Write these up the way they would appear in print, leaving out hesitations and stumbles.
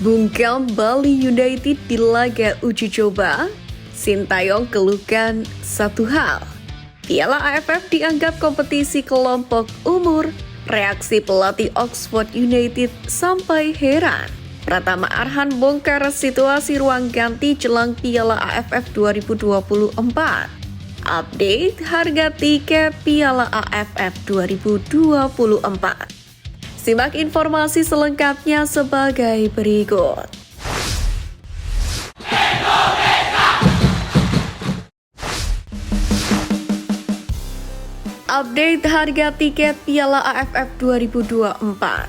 Bungkam Bali United di laga uji coba, Sintayong keluhkan satu hal. Piala AFF dianggap kompetisi kelompok umur, reaksi pelatih Oxford United sampai heran. Pratama Arhan bongkar situasi ruang ganti jelang Piala AFF 2024. Update harga tiket Piala AFF 2024. Simak informasi selengkapnya sebagai berikut. Update harga tiket Piala AFF 2024.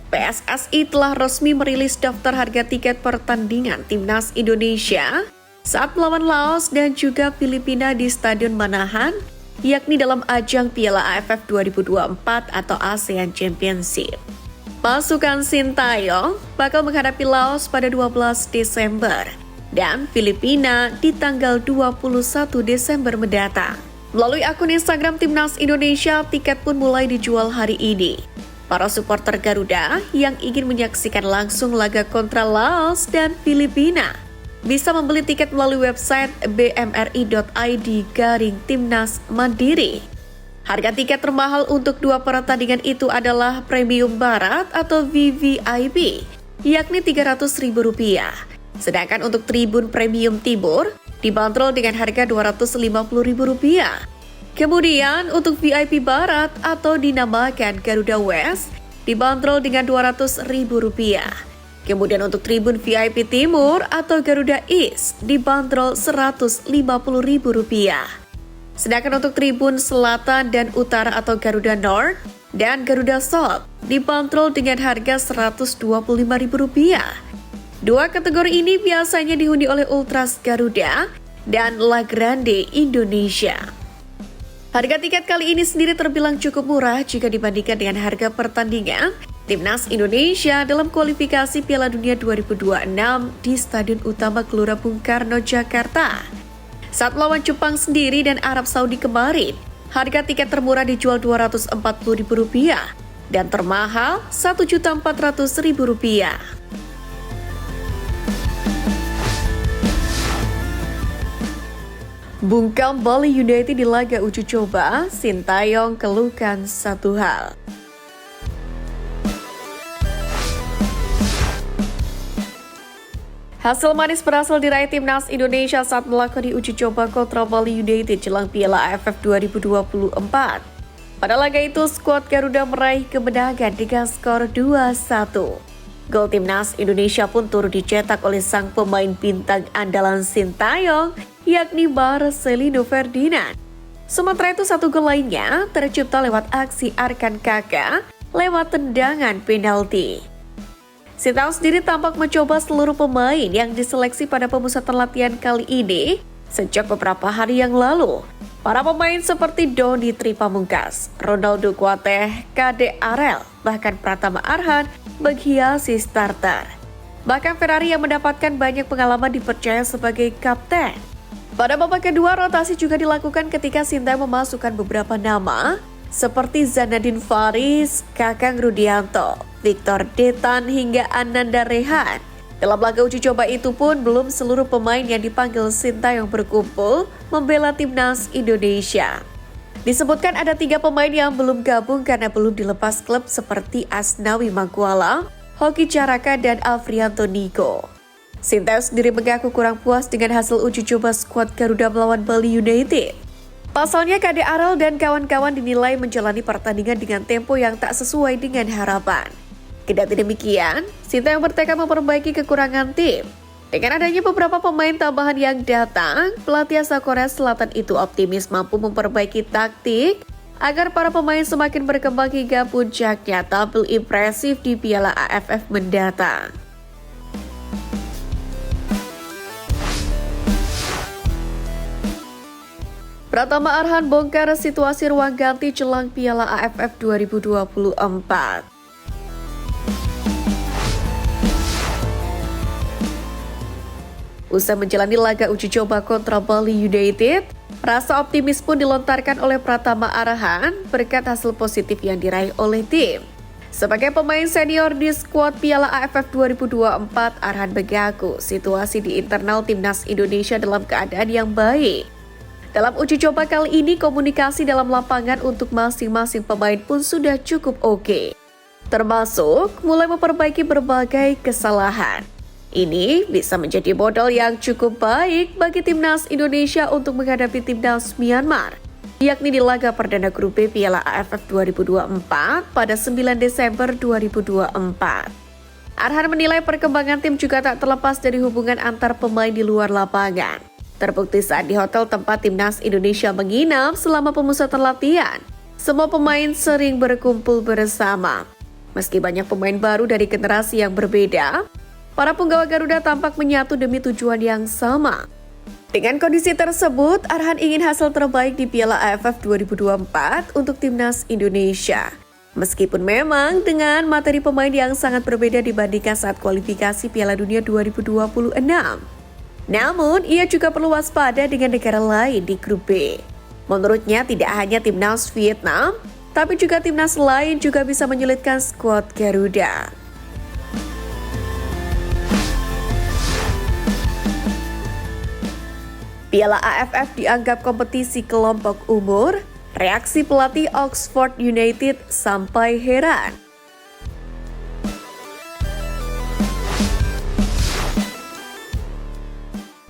PSSI telah resmi merilis daftar harga tiket pertandingan Timnas Indonesia saat melawan Laos dan juga Filipina di Stadion Manahan, yakni dalam ajang Piala AFF 2024 atau ASEAN Championship. Pasukan Sintayong bakal menghadapi Laos pada 12 Desember dan Filipina di tanggal 21 Desember mendatang. Melalui akun Instagram Timnas Indonesia, tiket pun mulai dijual hari ini. Para supporter Garuda yang ingin menyaksikan langsung laga kontra Laos dan Filipina bisa membeli tiket melalui website bmri.id/Timnas Mandiri. Harga tiket termahal untuk dua pertandingan itu adalah Premium Barat atau VVIP, yakni Rp300.000. Sedangkan untuk Tribun Premium Timur dibanderol dengan harga Rp250.000. Kemudian untuk VIP Barat atau dinamakan Garuda West dibanderol dengan Rp200.000. Kemudian untuk Tribun VIP Timur atau Garuda East dibanderol Rp150.000. Sedangkan untuk Tribun Selatan dan Utara atau Garuda North dan Garuda South dibanderol dengan harga Rp125.000. Dua kategori ini biasanya dihuni oleh Ultras Garuda dan La Grande Indonesia. Harga tiket kali ini sendiri terbilang cukup murah jika dibandingkan dengan harga pertandingan Timnas Indonesia dalam kualifikasi Piala Dunia 2026 di Stadion Utama Gelora Bung Karno, Jakarta. Saat melawan Jepang sendiri dan Arab Saudi kemarin, harga tiket termurah dijual Rp240.000 dan termahal Rp1.400.000. Bungkam Bali United di laga uji coba, Sintayong keluhkan satu hal. Hasil manis berhasil diraih Timnas Indonesia saat melakoni uji coba kontra Bali United jelang Piala AFF 2024. Pada laga itu, skuad Garuda meraih kemenangan dengan skor 2-1. Gol Timnas Indonesia pun turut dicetak oleh sang pemain bintang andalan Sintayong, yakni Marcelino Ferdinand. Sementara itu, satu gol lainnya tercipta lewat aksi Arkan Kaka lewat tendangan penalti. Sintayong sendiri tampak mencoba seluruh pemain yang diseleksi pada pemusatan latihan kali ini sejak beberapa hari yang lalu. Para pemain seperti Doni Tripamungkas, Ronaldo Kuateh, Kade Arel, bahkan Pratama Arhan menghiasi starter. Bahkan Ferrari yang mendapatkan banyak pengalaman dipercaya sebagai kapten. Pada babak kedua, rotasi juga dilakukan ketika Sintayong memasukkan beberapa nama seperti Zanadin Faris, Kakang Rudianto, Victor Detan hingga Ananda Rehan. Dalam laga uji coba itu pun belum seluruh pemain yang dipanggil Sintayong berkumpul membela Timnas Indonesia. Disebutkan ada 3 pemain yang belum gabung karena belum dilepas klub seperti Asnawi Mangkualam, Hoki Caraka dan Afrianto Niko. Sintayong sendiri mengaku kurang puas dengan hasil uji coba skuad Garuda melawan Bali United. Pasalnya Kade Arel dan kawan-kawan dinilai menjalani pertandingan dengan tempo yang tak sesuai dengan harapan. Kendati demikian, Sintayong bertekad memperbaiki kekurangan tim. Dengan adanya beberapa pemain tambahan yang datang, pelatih asal Korea Selatan itu optimis mampu memperbaiki taktik agar para pemain semakin berkembang hingga puncaknya tampil impresif di Piala AFF mendatang. Pratama Arhan bongkar situasi ruang ganti jelang Piala AFF 2024. Usai menjalani laga uji coba kontra Bali United, Rasa optimis pun dilontarkan oleh Pratama Arhan berkat hasil positif yang diraih oleh tim. Sebagai pemain senior di skuad Piala AFF 2024, Arhan mengaku situasi di internal timnas Indonesia dalam keadaan yang baik. Dalam uji coba kali ini, komunikasi dalam lapangan untuk masing-masing pemain pun sudah cukup oke. Termasuk mulai memperbaiki berbagai kesalahan. Ini bisa menjadi modal yang cukup baik bagi timnas Indonesia untuk menghadapi timnas Myanmar, yakni di laga perdana grup B Piala AFF 2024 pada 9 Desember 2024. Arhan menilai perkembangan tim juga tak terlepas dari hubungan antar pemain di luar lapangan. Terbukti saat di hotel tempat timnas Indonesia menginap selama pemusatan latihan, semua pemain sering berkumpul bersama. Meski banyak pemain baru dari generasi yang berbeda, para punggawa Garuda tampak menyatu demi tujuan yang sama. Dengan kondisi tersebut, Arhan ingin hasil terbaik di Piala AFF 2024 untuk timnas Indonesia. Meskipun memang dengan materi pemain yang sangat berbeda dibandingkan saat kualifikasi Piala Dunia 2026. Namun, ia juga perlu waspada dengan negara lain di grup B. Menurutnya, tidak hanya timnas Vietnam, tapi juga timnas lain juga bisa menyulitkan skuad Garuda. Piala AFF dianggap kompetisi kelompok umur, reaksi pelatih Oxford United sampai heran.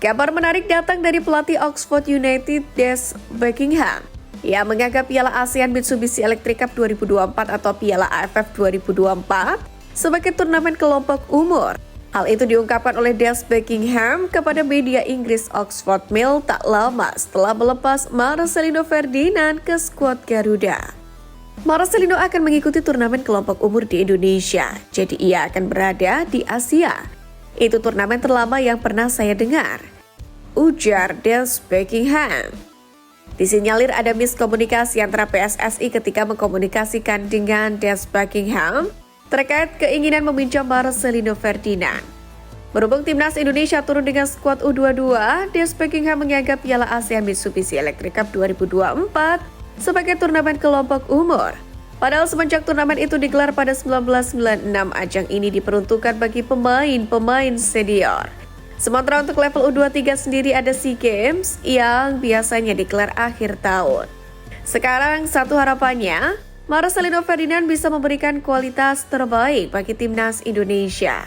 Kabar menarik datang dari pelatih Oxford United, Des Buckingham. Ia menganggap Piala ASEAN Mitsubishi Electric Cup 2024 atau Piala AFF 2024 sebagai turnamen kelompok umur. Hal itu diungkapkan oleh Des Buckingham kepada media Inggris Oxford Mail tak lama setelah melepas Marcelino Ferdinand ke skuad Garuda. Marcelino akan mengikuti turnamen kelompok umur di Indonesia, jadi ia akan berada di Asia. Itu turnamen terlama yang pernah saya dengar, ujar Des Buckingham. Disinyalir ada miskomunikasi antara PSSI ketika mengkomunikasikan dengan Des Buckingham terkait keinginan meminjam Marcelino Ferdinand. Berhubung timnas Indonesia turun dengan skuad U22, Des Buckingham menganggap Piala ASEAN Mitsubishi Electric Cup 2024 sebagai turnamen kelompok umur. Padahal semenjak turnamen itu digelar pada 1996, ajang ini diperuntukkan bagi pemain-pemain senior. Sementara untuk level U23 sendiri ada SEA Games yang biasanya digelar akhir tahun. Sekarang satu harapannya, Marcelino Ferdinand bisa memberikan kualitas terbaik bagi timnas Indonesia.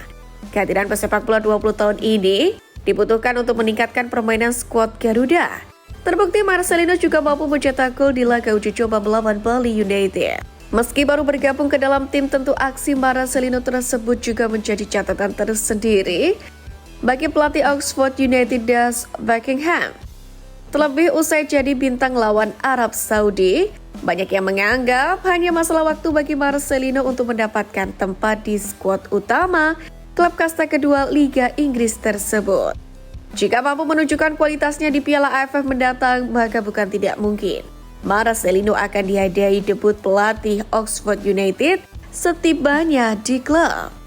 Kehadiran pesepak bola 20 tahun ini dibutuhkan untuk meningkatkan permainan skuad Garuda. Terbukti Marcelino juga mampu mencetak gol di laga uji coba melawan Bali United. Meski baru bergabung ke dalam tim, tentu aksi Marcelino tersebut juga menjadi catatan tersendiri bagi pelatih Oxford United, Des Buckingham. Terlebih usai jadi bintang lawan Arab Saudi, banyak yang menganggap hanya masalah waktu bagi Marcelino untuk mendapatkan tempat di skuad utama klub kasta kedua Liga Inggris tersebut. Jika mampu menunjukkan kualitasnya di Piala AFF mendatang, maka bukan tidak mungkin Marcelino akan dihadiahi debut pelatih Oxford United setibanya di klub.